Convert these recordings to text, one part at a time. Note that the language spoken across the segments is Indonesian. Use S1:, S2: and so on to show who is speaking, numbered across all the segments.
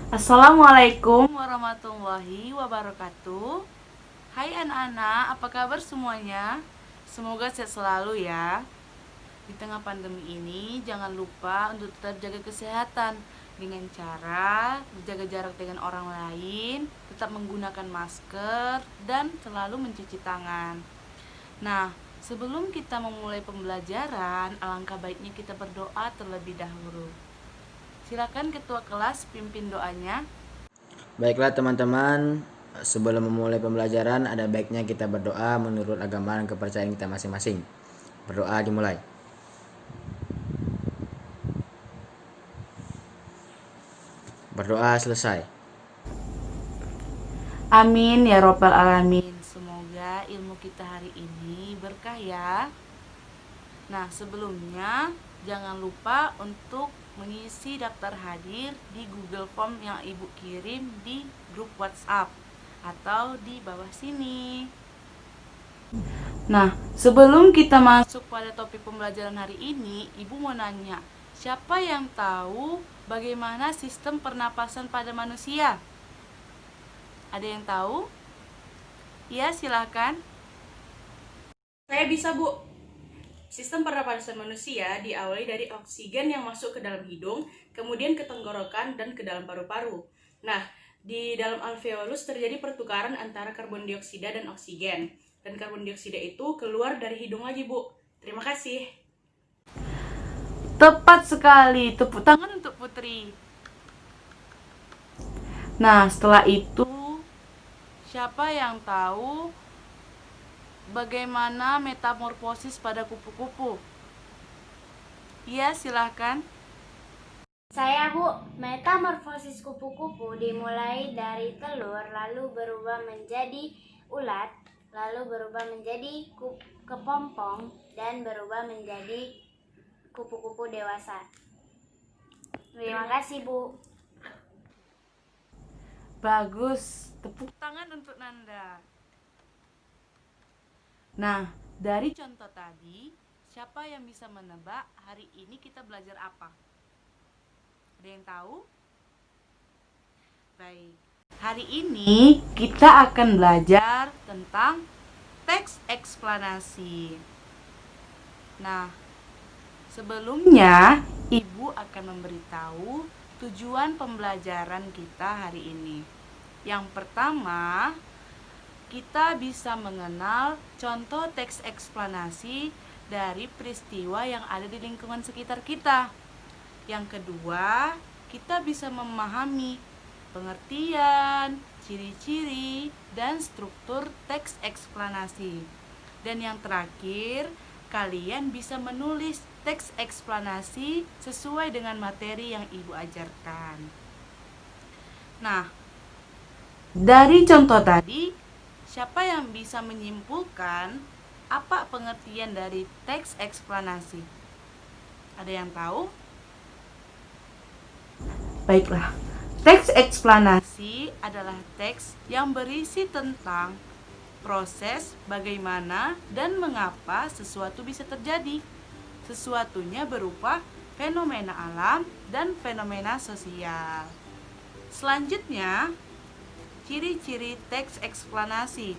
S1: Assalamualaikum warahmatullahi wabarakatuh. Hai anak-anak, apa kabar semuanya? Semoga sehat selalu ya. Di tengah pandemi ini, jangan lupa untuk tetap jaga kesehatan dengan cara menjaga jarak dengan orang lain, tetap menggunakan masker, dan selalu mencuci tangan. Nah, sebelum kita memulai pembelajaran, alangkah baiknya kita berdoa terlebih dahulu. Silakan ketua kelas pimpin doanya.
S2: Baiklah teman-teman, sebelum memulai pembelajaran ada baiknya kita berdoa menurut agama dan kepercayaan kita masing-masing. Berdoa dimulai. Berdoa selesai.
S1: Amin ya robbal alamin. Semoga ilmu kita hari ini berkah ya. Nah, sebelumnya jangan lupa untuk mengisi daftar hadir di Google Form yang Ibu kirim di grup WhatsApp atau di bawah sini. Nah, sebelum kita masuk pada topik pembelajaran hari ini, Ibu mau nanya, siapa yang tahu bagaimana sistem pernapasan pada manusia? Ada yang tahu? Ya, silakan.
S3: Saya bisa, Bu. Sistem pernapasan manusia diawali dari oksigen yang masuk ke dalam hidung, kemudian ke tenggorokan dan ke dalam paru-paru. Nah, di dalam alveolus terjadi pertukaran antara karbon dioksida dan oksigen. Dan karbon dioksida itu keluar dari hidung lagi, Bu. Terima kasih.
S1: Tepat sekali, tepuk tangan untuk Putri. Nah, setelah itu, siapa yang tahu bagaimana metamorfosis pada kupu-kupu? Iya, silahkan.
S4: Saya, Bu. Metamorfosis kupu-kupu dimulai dari telur, lalu berubah menjadi ulat, lalu berubah menjadi kepompong, dan berubah menjadi kupu-kupu dewasa. Terima kasih, Bu.
S1: Bagus, tepuk tangan untuk Nanda. Nah, dari contoh tadi, siapa yang bisa menebak hari ini kita belajar apa? Ada yang tahu? Baik. Hari ini kita akan belajar tentang teks eksplanasi. Nah, sebelumnya Ibu akan memberitahu tujuan pembelajaran kita hari ini. Yang pertama, kita bisa mengenal contoh teks eksplanasi dari peristiwa yang ada di lingkungan sekitar kita. Yang kedua, kita bisa memahami pengertian, ciri-ciri, dan struktur teks eksplanasi. Dan yang terakhir, kalian bisa menulis teks eksplanasi sesuai dengan materi yang Ibu ajarkan. Nah, dari contoh tadi, siapa yang bisa menyimpulkan apa pengertian dari teks eksplanasi? Ada yang tahu? Baiklah, teks eksplanasi adalah teks yang berisi tentang proses bagaimana dan mengapa sesuatu bisa terjadi. Sesuatunya berupa fenomena alam dan fenomena sosial. Selanjutnya, ciri-ciri teks eksplanasi.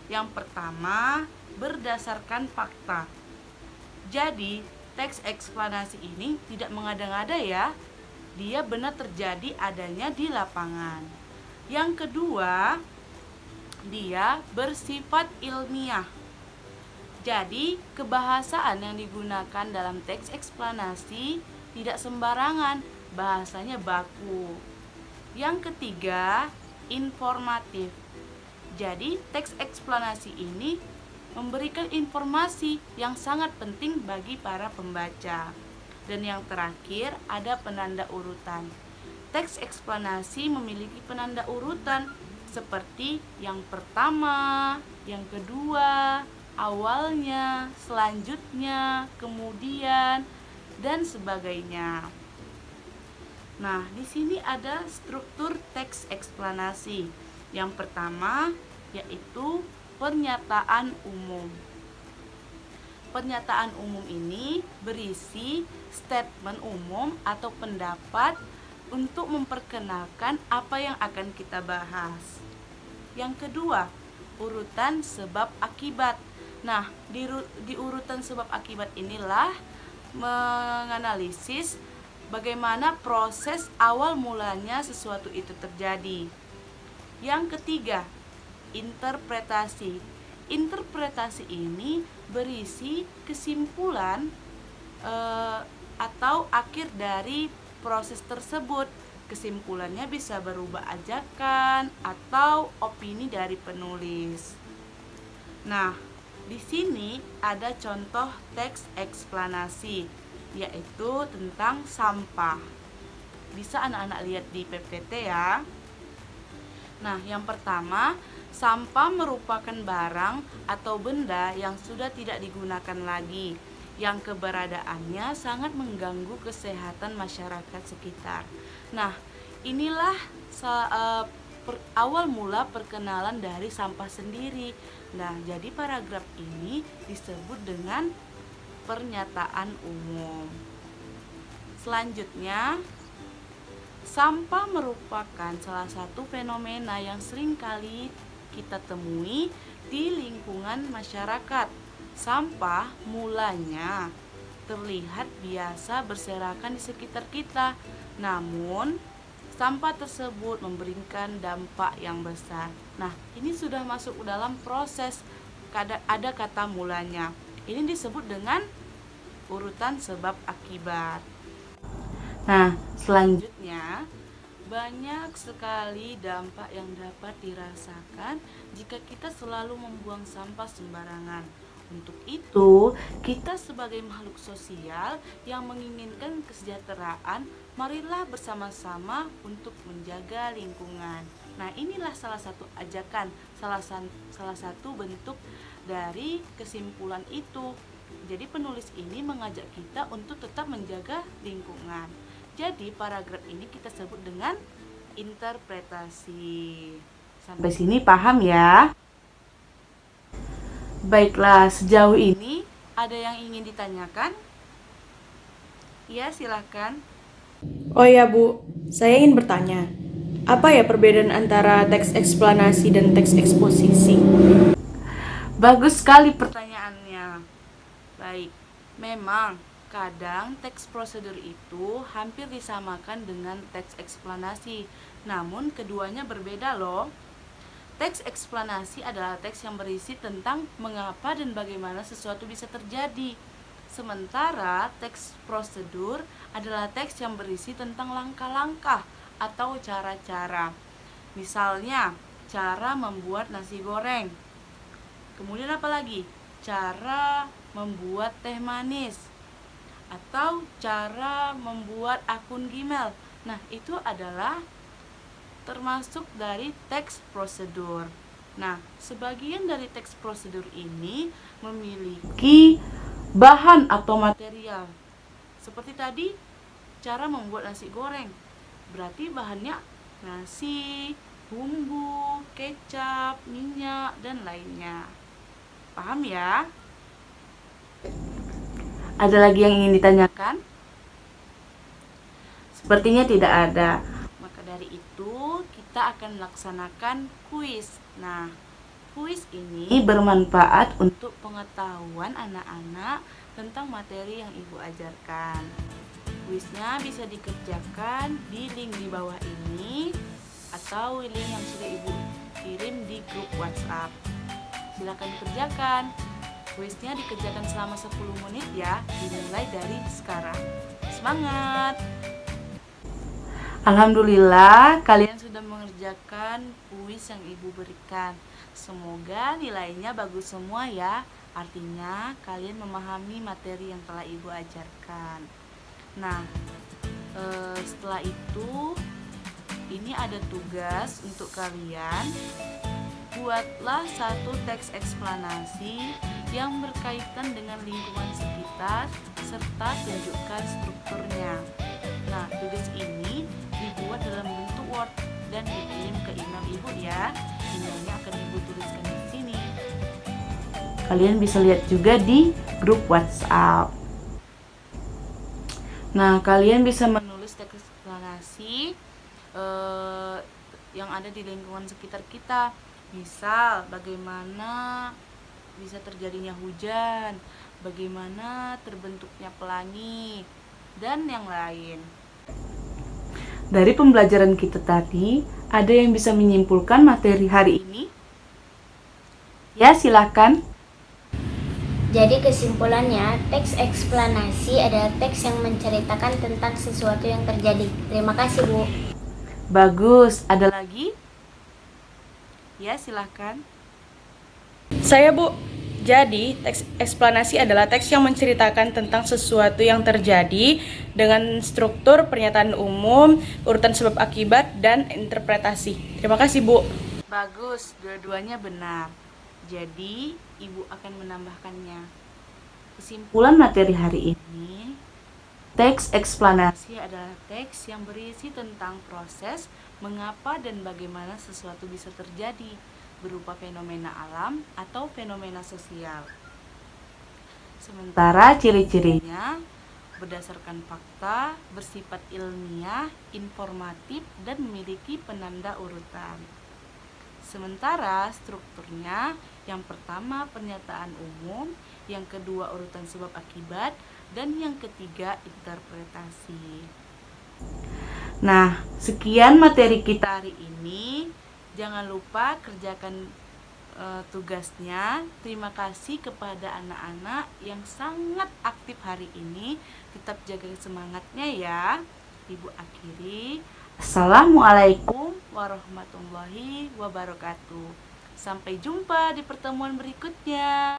S1: Yang pertama, berdasarkan fakta. Jadi, teks eksplanasi ini tidak mengada-ngada ya. Dia benar terjadi adanya di lapangan. Yang kedua, dia bersifat ilmiah. Jadi, kebahasaan yang digunakan dalam teks eksplanasi tidak sembarangan, bahasanya baku. Yang ketiga, informatif. Jadi, teks eksplanasi ini memberikan informasi yang sangat penting bagi para pembaca. Dan yang terakhir, ada penanda urutan. Teks eksplanasi memiliki penanda urutan seperti yang pertama, yang kedua, awalnya, selanjutnya, kemudian, dan sebagainya. Nah, di sini ada struktur teks eksplanasi. Yang pertama yaitu pernyataan umum. Pernyataan umum ini berisi statement umum atau pendapat untuk memperkenalkan apa yang akan kita bahas. Yang kedua, urutan sebab akibat. Nah, di urutan sebab akibat inilah menganalisis bagaimana proses awal mulanya sesuatu itu terjadi. Yang ketiga, interpretasi. Interpretasi ini berisi kesimpulan atau akhir dari proses tersebut. Kesimpulannya bisa berupa ajakan atau opini dari penulis. Nah, di sini ada contoh teks eksplanasi, yaitu tentang sampah. Bisa anak-anak lihat di PPT ya. Nah, yang pertama, sampah merupakan barang atau benda yang sudah tidak digunakan lagi, yang keberadaannya sangat mengganggu kesehatan masyarakat sekitar. Nah, inilah awal mula perkenalan dari sampah sendiri. Nah, jadi paragraf ini disebut dengan pernyataan umum. Selanjutnya, sampah merupakan salah satu fenomena yang sering kali kita temui di lingkungan masyarakat. Sampah mulanya terlihat biasa berserakan di sekitar kita, namun sampah tersebut memberikan dampak yang besar. Nah, ini sudah masuk dalam proses, ada kata mulanya. Ini disebut dengan urutan sebab akibat. Nah, selanjutnya, banyak sekali dampak yang dapat dirasakan jika kita selalu membuang sampah sembarangan. Untuk itu, kita sebagai makhluk sosial yang menginginkan kesejahteraan, marilah bersama-sama untuk menjaga lingkungan. Nah, inilah salah satu ajakan, salah satu bentuk dari kesimpulan itu. Jadi penulis ini mengajak kita untuk tetap menjaga lingkungan. Jadi paragraf ini kita sebut dengan interpretasi. Sampai sini paham ya? Baiklah, sejauh ini ada yang ingin ditanyakan? Ya, silakan.
S3: Oh ya Bu, saya ingin bertanya, apa ya perbedaan antara teks eksplanasi dan teks eksposisi?
S1: Bagus sekali pertanyaannya. Baik, memang kadang teks prosedur itu hampir disamakan dengan teks eksplanasi, namun keduanya berbeda loh. Teks eksplanasi adalah teks yang berisi tentang mengapa dan bagaimana sesuatu bisa terjadi. Sementara teks prosedur adalah teks yang berisi tentang langkah-langkah atau cara-cara. Misalnya, cara membuat nasi goreng. Kemudian apa lagi? Cara membuat teh manis. Atau cara membuat akun Gmail. Nah, itu adalah termasuk dari teks prosedur. Nah, sebagian dari teks prosedur ini memiliki bahan atau material. Seperti tadi, cara membuat nasi goreng. Berarti bahannya nasi, bumbu, kecap, minyak, dan lainnya. Paham ya? Ada lagi yang ingin ditanyakan? Sepertinya tidak ada. Dari itu kita akan melaksanakan kuis. Nah, kuis ini bermanfaat untuk pengetahuan anak-anak tentang materi yang Ibu ajarkan. Kuisnya bisa dikerjakan di link di bawah ini atau link yang sudah Ibu kirim di grup WhatsApp. Silakan dikerjakan. Kuisnya dikerjakan selama 10 menit ya, dimulai dari sekarang. Semangat! Alhamdulillah kalian sudah mengerjakan kuis yang Ibu berikan. Semoga nilainya bagus semua ya. Artinya kalian memahami materi yang telah Ibu ajarkan. Nah, setelah itu ini ada tugas untuk kalian. Buatlah satu teks eksplanasi yang berkaitan dengan lingkungan sekitar serta tunjukkan strukturnya. Nah, tugas ini dibuat dalam bentuk Word dan dikirim ke email Ibu ya. Emailnya akan Ibu tuliskan di sini. Kalian bisa lihat juga di grup WhatsApp. Nah, kalian bisa menulis teks eksplanasi situasi yang ada di lingkungan sekitar kita. Misal, bagaimana bisa terjadinya hujan, bagaimana terbentuknya pelangi, dan yang lain. Dari pembelajaran kita tadi, ada yang bisa menyimpulkan materi hari ini? Ya, silakan.
S4: Jadi kesimpulannya, teks eksplanasi adalah teks yang menceritakan tentang sesuatu yang terjadi. Terima kasih, Bu.
S1: Bagus. Ada lagi? Ya, silakan.
S3: Saya, Bu. Jadi, teks eksplanasi adalah teks yang menceritakan tentang sesuatu yang terjadi dengan struktur pernyataan umum, urutan sebab akibat, dan interpretasi. Terima kasih, Bu.
S1: Bagus, dua-duanya benar. Jadi, Ibu akan menambahkannya. Kesimpulan materi hari ini, teks eksplanasi adalah teks yang berisi tentang proses mengapa dan bagaimana sesuatu bisa terjadi berupa fenomena alam atau fenomena sosial. Sementara ciri-cirinya berdasarkan fakta, bersifat ilmiah, informatif, dan memiliki penanda urutan. Sementara strukturnya, yang pertama pernyataan umum, yang kedua urutan sebab akibat, dan yang ketiga interpretasi. Nah, sekian materi kita hari ini. Jangan lupa kerjakan tugasnya. Terima kasih kepada anak-anak yang sangat aktif hari ini. Tetap jaga semangatnya ya. Ibu akhiri. Assalamualaikum warahmatullahi wabarakatuh. Sampai jumpa di pertemuan berikutnya.